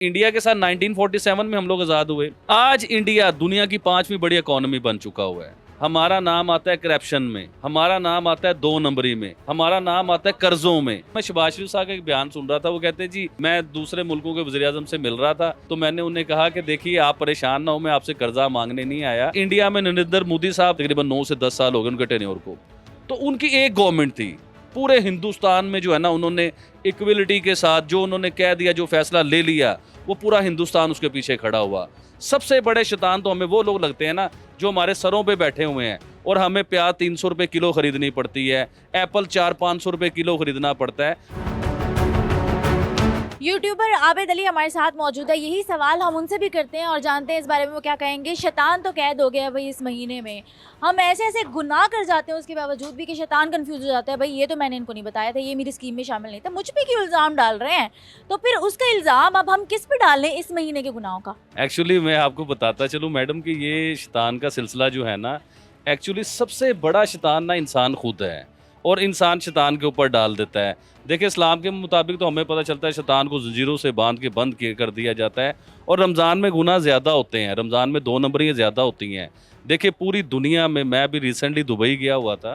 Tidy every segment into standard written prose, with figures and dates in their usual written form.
India के साथ 1947 में हम लोग आज़ाद हुए। आज इंडिया दुनिया की 5वीं बड़ी इकोनॉमी बन चुका हुआ है। हमारा नाम आता है करप्शन में, हमारा नाम आता है 2 नंबरी में, हमारा नाम आता है कर्जों में। मैं शहबाज शरीफ साहब का एक बयान सुन रहा था, वो कहते हैं जी मैं दूसरे मुल्कों के वज़ीर-ए-आज़म से मिल रहा था तो मैंने उन्हें कहा कि देखिए आप परेशान ना हो, मैं आपसे कर्जा मांगने नहीं आया। इंडिया में नरेंद्र मोदी साहब तकरीबन 9 से 10 साल हो गए उनके टेन्योर को, तो उनकी एक गवर्नमेंट थी। पूरे हिंदुस्तान में जो है ना उन्होंने इक्वलिटी के साथ जो उन्होंने कह दिया, जो फैसला ले लिया, वो पूरा हिंदुस्तान उसके पीछे खड़ा हुआ। सबसे बड़े शैतान तो हमें वो लोग लगते हैं ना जो हमारे सरों पे बैठे हुए हैं और हमें प्याज 300 रुपये किलो खरीदनी पड़ती है, एप्पल 400-500 रुपये किलो खरीदना पड़ता है। यूट्यूबर आबिद अली हमारे साथ मौजूद है। यही सवाल हम उनसे भी करते हैं और जानते हैं इस बारे में वो क्या कहेंगे। शैतान तो कैद हो गया है भाई इस महीने में, हम ऐसे ऐसे गुनाह कर जाते हैं उसके बावजूद भी कि शैतान कंफ्यूज हो जाता है, भाई ये तो मैंने इनको नहीं बताया था, ये मेरी स्कीम में शामिल नहीं था, मुझ पे क्यों इल्ज़ाम डाल रहे हैं। तो फिर उसका इल्ज़ाम अब हम किस पे डाल लें इस महीने के गुनाहों का। एक्चुअली मैं आपको बताता चलूँ मैडम कि ये शैतान का सिलसिला जो है ना, एक्चुअली सबसे बड़ा शैतान ना इंसान खुद है और इंसान शैतान के ऊपर डाल देता है। देखिए इस्लाम के मुताबिक तो हमें पता चलता है शैतान को ज़ंजीरों से बांध के बंद कर दिया जाता है और रमज़ान में गुनाह ज़्यादा होते हैं, रमज़ान में 2 नंबरियाँ ज़्यादा होती हैं। देखिए पूरी दुनिया में, मैं अभी रिसेंटली दुबई गया हुआ था,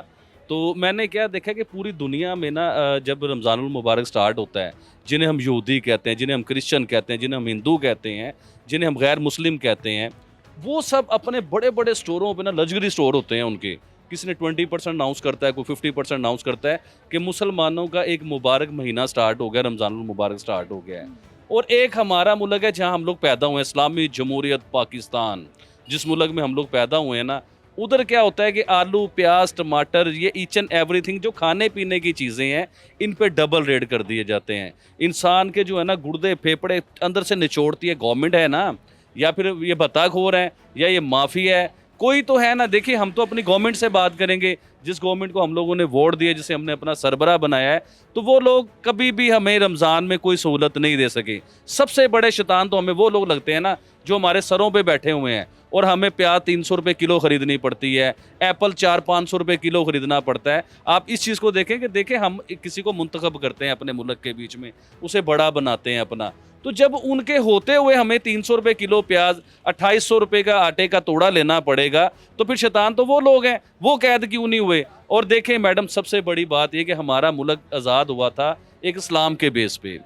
तो मैंने क्या देखा कि पूरी दुनिया में ना जब रमज़ानुल मुबारक स्टार्ट होता है, जिन्हें हम यहूदी कहते हैं, जिन्हें हम क्रिश्चियन कहते हैं, जिन्हें हम हिंदू कहते हैं, जिन्हें हम गैर मुस्लिम कहते हैं, वो सब अपने बड़े बड़े स्टोरों पे ना, लग्जरी स्टोर होते हैं उनके, किसी ने 20% अनाउंस करता है, कोई 50% अनाउंस करता है कि मुसलमानों का एक मुबारक महीना स्टार्ट हो गया, रमज़ानुल मुबारक स्टार्ट हो गया है। और एक हमारा मुल्क है जहाँ हम लोग पैदा हुए हैं, इस्लामी जमहूरियत पाकिस्तान, जिस मुल्क में हम लोग पैदा हुए हैं ना, उधर क्या होता है कि आलू, प्याज, टमाटर, ये ईच एंड एवरीथिंग जो खाने पीने की चीज़ें हैं, इन पे डबल रेट कर दिए जाते हैं। इंसान के जो है ना गुर्दे फेफड़े अंदर से निचोड़ती है गवर्नमेंट, है ना, या फिर ये भत्ताखोर हैं, या ये माफिया है, कोई तो है ना। देखिए हम तो अपनी गवर्नमेंट से बात करेंगे, जिस गवर्नमेंट को हम लोगों ने वोट दिया, जिसे हमने अपना सरबरा बनाया है, तो वो लोग कभी भी हमें रमज़ान में कोई सहूलत नहीं दे सके। सबसे बड़े शैतान तो हमें वो लोग लगते हैं ना जो हमारे सरों पे बैठे हुए हैं और हमें प्याज 300 रुपये किलो खरीदनी पड़ती है, एप्पल 400-500 रुपये किलो खरीदना पड़ता है। आप इस चीज़ को देखें कि देखें हम किसी को मुंतखब करते हैं अपने मुल्क के बीच में, उसे बड़ा बनाते हैं अपना, तो जब उनके होते हुए हमें 300 रुपये किलो प्याज, 2800 रुपये का आटे का तोड़ा लेना पड़ेगा, तो फिर शैतान तो वो लोग हैं, वो कैद क्यों नहीं हुए। और देखें मैडम सबसे बड़ी बात ये कि हमारा मुल्क आज़ाद हुआ था एक इस्लाम के बेस पे,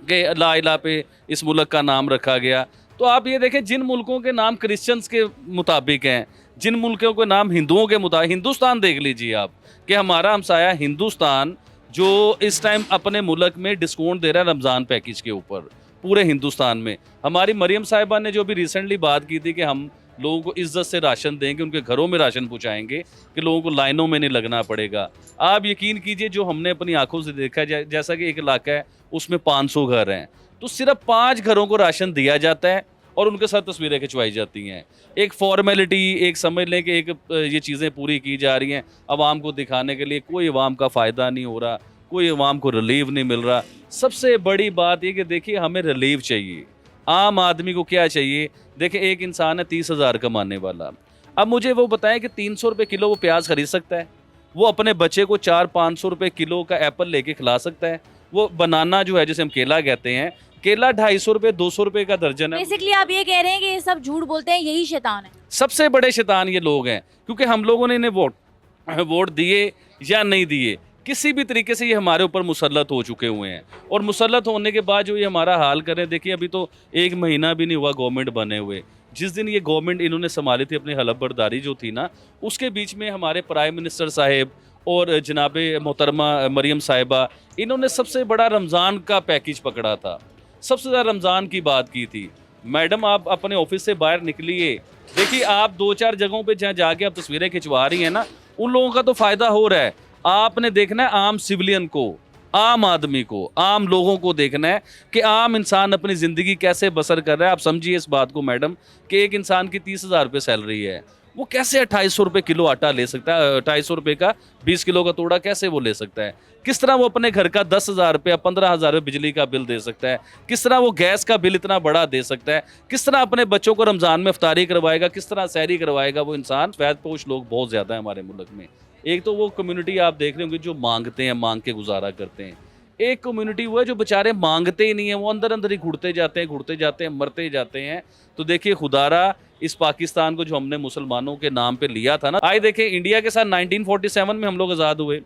कि ला इलाहा पे इस मुल्क का नाम रखा गया। तो आप ये देखें जिन मुल्कों के नाम क्रिश्चियंस के मुताबिक हैं, जिन मुल्कों के नाम हिंदुओं के मुताबिक, हिंदुस्तान देख लीजिए आप कि हमारा हमसाया हिंदुस्तान जो इस टाइम अपने मुल्क में डिस्काउंट दे रहा है रमज़ान पैकेज के ऊपर पूरे हिंदुस्तान में। हमारी मरियम साहिबा ने जो भी रिसेंटली बात की थी कि हम लोगों को इज्जत से राशन देंगे, उनके घरों में राशन पहुंचाएंगे, कि लोगों को लाइनों में नहीं लगना पड़ेगा। आप यकीन कीजिए जो हमने अपनी आंखों से देखा है, जैसा कि एक इलाका है उसमें 500 घर हैं, तो सिर्फ 5 घरों को राशन दिया जाता है और उनके साथ तस्वीरें खिंचवाई जाती हैं। एक फॉर्मेलिटी, एक समझ लें कि एक ये चीज़ें पूरी की जा रही हैं आवाम को दिखाने के लिए। कोई आवाम का फ़ायदा नहीं हो रहा, कोई आवाम को रिलीफ नहीं मिल रहा। सबसे बड़ी बात ये कि देखिए हमें रिलीफ चाहिए, आम आदमी को क्या चाहिए। देखिए एक इंसान है 30,000 कमाने वाला, अब मुझे वो बताएं कि 300 रुपये किलो वो प्याज खरीद सकता है, वो अपने बच्चे को 400-500 रुपये किलो का एप्पल लेके खिला सकता है, वो बनाना जो है जिसे हम केला कहते हैं, केला 250 रुपये 200 रुपये का दर्जन है। बेसिकली आप ये कह रहे हैं कि ये सब झूठ बोलते हैं, यही शैतान है। सबसे बड़े शैतान ये लोग हैं, क्योंकि हम लोगों ने इन्हें वोट दिए या नहीं दिए, किसी भी तरीके से ये हमारे ऊपर मुसल्लत हो चुके हुए हैं। और मुसल्लत होने के बाद जो ये हमारा हाल करें, देखिए अभी तो 1 महीना भी नहीं हुआ गवर्नमेंट बने हुए। जिस दिन ये गवर्नमेंट इन्होंने संभाली थी, अपनी हलफ बर्दारी जो थी ना, उसके बीच में हमारे प्राइम मिनिस्टर साहेब और जनाब मोहतरमा मरियम साहिबा, इन्होंने सबसे बड़ा रमज़ान का पैकेज पकड़ा था, सबसे ज़्यादा रमज़ान की बात की थी। मैडम आप अपने ऑफिस से बाहर निकलिए, देखिए आप 2-4 जगहों पे जहाँ जाके आप तस्वीरें खिंचवा रही हैं ना, उन लोगों का तो फ़ायदा हो रहा है। आपने देखना है आम सिविलियन को, आम आदमी को, आम लोगों को देखना है कि आम इंसान अपनी ज़िंदगी कैसे बसर कर रहा है। आप समझिए इस बात को मैडम कि एक इंसान की 30,000 रुपये सैलरी है, वो कैसे 2800 रुपये किलो आटा ले सकता है, 250 रुपये का 20 किलो का तोड़ा कैसे वो ले सकता है। किस तरह वो अपने घर का 10,000 रुपये 15,000 रुपये बिजली का बिल दे सकता है, किस तरह वो गैस का बिल इतना बड़ा दे सकता है, किस तरह अपने बच्चों को रमज़ान में इफ्तारी करवाएगा, किस तरह सहरी करवाएगा वो इंसान। फैज़पोश लोग बहुत ज़्यादा है हमारे मुल्क में। एक तो वो कम्युनिटी आप देख रहे होंगे जो मांगते हैं, मांग के गुजारा करते हैं। एक कम्युनिटी वो है जो बेचारे मांगते ही नहीं है, वो अंदर अंदर ही घुटते जाते हैं, मरते जाते हैं। तो देखिए खुदारा इस पाकिस्तान को जो हमने मुसलमानों के नाम पे लिया था ना, आए देखें इंडिया के साथ 1947 में हम लोग आज़ाद हुए।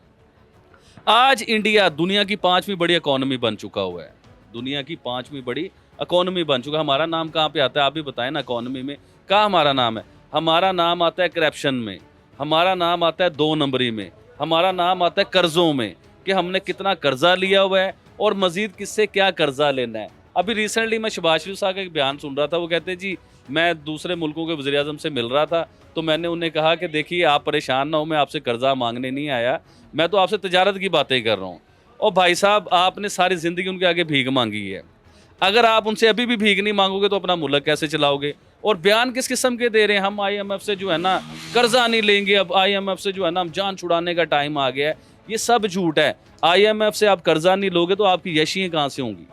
आज इंडिया दुनिया की 5वीं बड़ी इकोनॉमी बन चुका हुआ है, दुनिया की 5वीं बड़ी इकोनॉमी बन चुका है। हमारा नाम कहाँ पे आता है, आप भी बताएं ना, इकोनॉमी में कहाँ हमारा नाम है? हमारा नाम आता है करप्शन में, हमारा नाम आता है 2 नंबरी में, हमारा नाम आता है कर्जों में, कि हमने कितना कर्जा लिया हुआ है और मजीद किससे क्या कर्जा लेना है। अभी रिसेंटली मैं शहबाज शरीफ साहब का एक बयान सुन रहा था, वो कहते हैं जी मैं दूसरे मुल्कों के वज़ीर आज़म से मिल रहा था, तो मैंने उन्हें कहा कि देखिए आप परेशान ना हो, मैं आपसे कर्जा मांगने नहीं आया, मैं तो आपसे तजारत की बातें कर रहा हूँ। और भाई साहब आपने सारी ज़िंदगी उनके आगे भीख मांगी है, अगर आप उनसे अभी भी भीख नहीं मांगोगे तो अपना मुल्क कैसे चलाओगे? और बयान किस किस्म के दे रहे हैं, हम IMF से जो है ना कर्जा नहीं लेंगे, अब IMF से जो है ना हम जान छुड़ाने का टाइम आ गया है। ये सब झूठ है। IMF से आप कर्जा नहीं लोगे तो आपकी यशियाँ कहाँ से होंगी?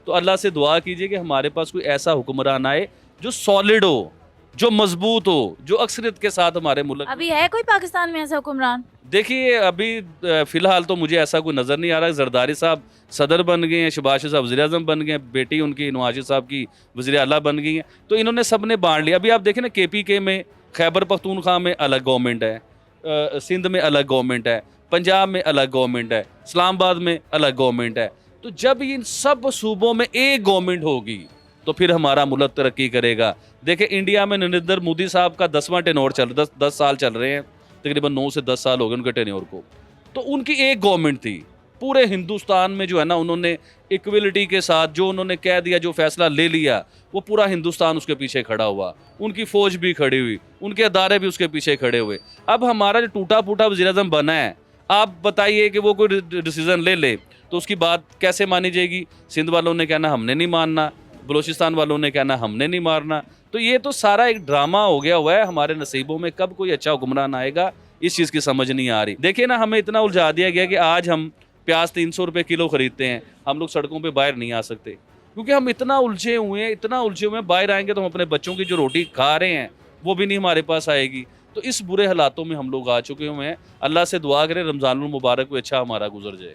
तो अल्लाह से दुआ कीजिए कि हमारे पास कोई ऐसा हुक्मरान आए जो सॉलिड हो, जो मजबूत हो, जो अक्सरियत के साथ हमारे मुल्क। अभी है कोई पाकिस्तान में ऐसा हुक्मरान? देखिए अभी फ़िलहाल तो मुझे ऐसा कोई नज़र नहीं आ रहा। जरदारी साहब सदर बन गए हैं, शहबाज शरीफ साहब वज़ीर आज़म बन गए हैं, बेटी उनकी नवाज साहब की वज़ीर आला बन गई हैं, तो इन्होंने सब ने बांट लिया। अभी आप देखें ना KPK में, खैबर पख्तूनख्वा में अलग गवर्नमेंट है, सिंध में अलग गवर्नमेंट है, पंजाब में अलग गवर्नमेंट है, इस्लामाबाद में अलग गवर्नमेंट है। तो जब इन सब सूबों में एक गवर्नमेंट होगी तो फिर हमारा मुल्क तरक्की करेगा। देखिए इंडिया में नरेंद्र मोदी साहब का 10वां टेन्योर चल 10 साल चल रहे हैं, तकरीबन 9 से 10 साल हो गए उनके टेन्योर को। तो उनकी एक गवर्नमेंट थी, पूरे हिंदुस्तान में जो है ना उन्होंने इक्वलिटी के साथ जो उन्होंने कह दिया, जो फैसला ले लिया, वो पूरा हिंदुस्तान उसके पीछे खड़ा हुआ, उनकी फ़ौज भी खड़ी हुई, उनके अदारे भी उसके पीछे खड़े हुए। अब हमारा जो टूटा फूटा वज़ीर आज़म बना है, आप बताइए कि वो कोई डिसीज़न ले तो उसकी बात कैसे मानी जाएगी? सिंध वालों ने कहना हमने नहीं मानना, बलूचिस्तान वालों ने कहना हमने नहीं मारना। तो ये तो सारा एक ड्रामा हो गया हुआ है हमारे नसीबों में। कब कोई अच्छा हुक्मरान आएगा इस चीज़ की समझ नहीं आ रही। देखिए ना हमें इतना उलझा दिया गया कि आज हम प्याज 300 रुपये किलो खरीदते हैं, हम लोग सड़कों पे बाहर नहीं आ सकते क्योंकि हम इतना उलझे हुए हैं। बाहर आएंगे तो हम अपने बच्चों की जो रोटी खा रहे हैं वो भी नहीं हमारे पास आएगी। तो इस बुरे हालातों में हम लोग आ चुके हुए हैं। अल्लाह से दुआ करें रमज़ानुल मुबारक को अच्छा हमारा गुजर जाए।